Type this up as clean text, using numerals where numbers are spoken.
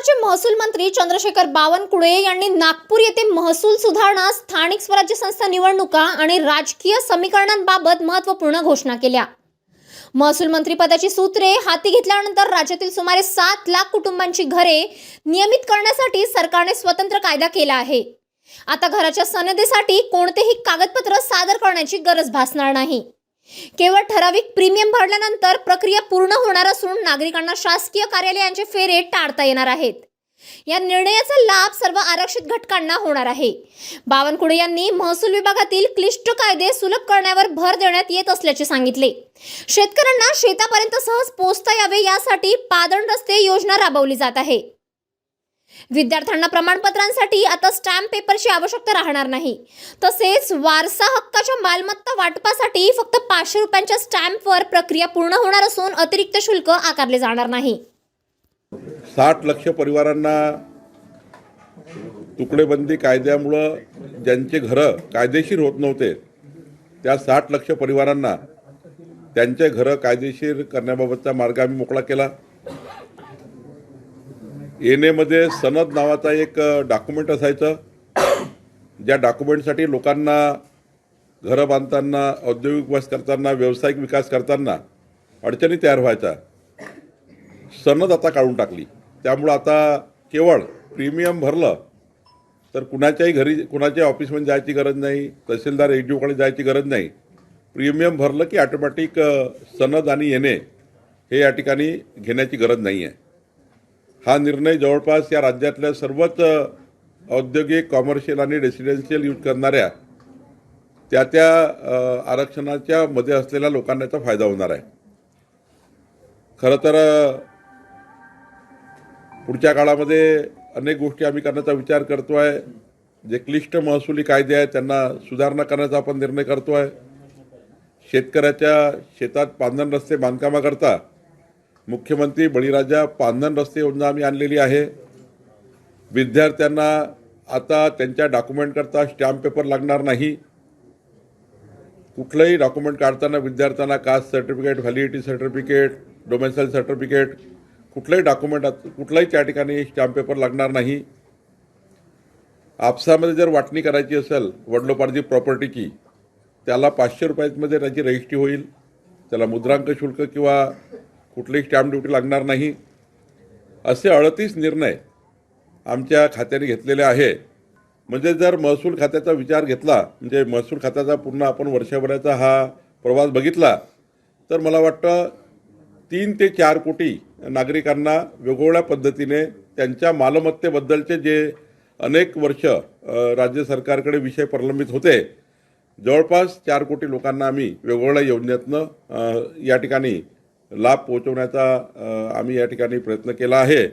महाराष्ट्राचे महसूल मंत्री चंद्रशेखर बावनकुळे यांनी नागपूर येथे महसूल सुधारणा, स्थानिक स्वराज्य संस्था निवडणुका आणि राजकीय समीकरणांबाबत महत्त्वपूर्ण घोषणा केल्या। महसूल मंत्रीपदाची सूत्रे हाती घेतल्यानंतर राज्यातील सुमारे 7 लाख कुटुंबांची घरे नियमित करण्यासाठी सरकारने स्वतंत्र कायदा केला आहे। आता घराच्या सनदेसाठी कोणतेही कागदपत्र सादर करण्याची गरज भासणार नाही। केवळ ठराविक प्रीमियम भरल्यानंतर प्रक्रिया पूर्ण होणार असून नागरिकांना शासकीय कार्यालयांचे फेरे टाळता येणार आहेत। या निर्णयाचा लाभ सर्व आरक्षित घटकांना होणार आहे। बावनकुळे यांनी महसूल विभागातील क्लिष्ट कायदे सुलभ करण्यावर भर देण्यात येत असल्याचे सांगितले। शेतकऱ्यांना शेतापर्यंत सहज पोहोचता यावे यासाठी पादन रस्ते योजना राबवली जात आहे। विद्यार्थ्यांना प्रमाणपत्रांसाठी आता स्टॅम्प पेपरची आवश्यकता राहणार नाही। तसेच वारसा हक्काच्या मालमत्ता वाटपासाठी फक्त 500 रुपयांच्या स्टॅम्पवर प्रक्रिया पूर्ण होणार असून अतिरिक्त शुल्क आकारले जाणार नाही। 60 लाख परिवारांना तुकडेबंदी कायद्यामुळे ज्यांचे घरं कायदेशीर होत नव्हते त्या 60 लाख परिवारांना त्यांचे घरं कायदेशीर करण्याबाबतचा मार्ग आम्ही मोकळा केला। एनएमध्ये सनद नावाचा एक डॉक्युमेंट असायचं, ज्या डॉक्युमेंटसाठी लोकांना घरं बांधताना, औद्योगिक विकास करताना, व्यावसायिक विकास करताना अडचणी तयार व्हायच्या। सनद आता काढून टाकली, त्यामुळं आता केवळ प्रीमियम भरलं तर कुणाच्याही घरी, कुणाच्या ऑफिसमध्ये जायची गरज नाही, तहसीलदार एजीओकडे जायची गरज नाही। प्रीमियम भरलं की ऑटोमॅटिक सनद आणि एनए हे या ठिकाणी घेण्याची गरज नाही आहे। हा निर्णय जवळपास या राज्यातल्या सर्वच औद्योगिक, कॉमर्शियल आणि रेसिडेन्शियल यूज करणाऱ्या त्या आरक्षणाच्या मध्ये असलेल्या लोकांना याचा फायदा होणार आहे। खरं तर पुढच्या काळामध्ये अनेक गोष्टी आम्ही करण्याचा विचार करतो आहे। जे क्लिष्ट महसुली कायदे आहेत त्यांना सुधारणा करण्याचा आपण निर्णय करतो आहे। शेतकऱ्याच्या शेतात पांधन रस्ते बांधकामाकरता मुख्यमंत्री बळीराजा पांधन रस्ते योजना आम्ही आणलेली आहे। विद्यार्थ्यांना आता त्यांच्या डॉक्युमेंटकरता स्टॅम्प पेपर लागणार नाही। कुठलंही डॉक्युमेंट काढताना विद्यार्थ्यांना caste certificate, validity certificate, domicile certificate, कुठलंही डॉक्युमेंट, कुठलाही त्या ठिकाणी स्टॅम्प पेपर लागणार नाही। आपसामध्ये जर वाटणी करायची असेल वडिलोपार्जित प्रॉपर्टीची, त्याला 500 रुपयांमध्ये त्याची रजिस्ट्री होईल। त्याला मुद्रांक शुल्क किंवा कुठलीही स्टॅम्प ड्युटी लागणार नाही। असे 38 निर्णय आमच्या खात्याने घेतलेले आहे। म्हणजे जर महसूल खात्याचा विचार घेतला, म्हणजे महसूल खात्याचा पूर्ण आपण वर्षभराचा हा प्रवास बघितला, तर मला वाटतं 3 ते 4 कोटी नागरिकांना वेगवेगळ्या पद्धतीने त्यांच्या मालमत्तेबद्दलचे जे अनेक वर्ष राज्य सरकारकडे विषय प्रलंबित होते, जवळपास 4 कोटी लोकांना आम्ही वेगवेगळ्या योजनेतनं या ठिकाणी लाभ पोहोचवण्याचा आम्ही या ठिकाणी प्रयत्न केला आहे।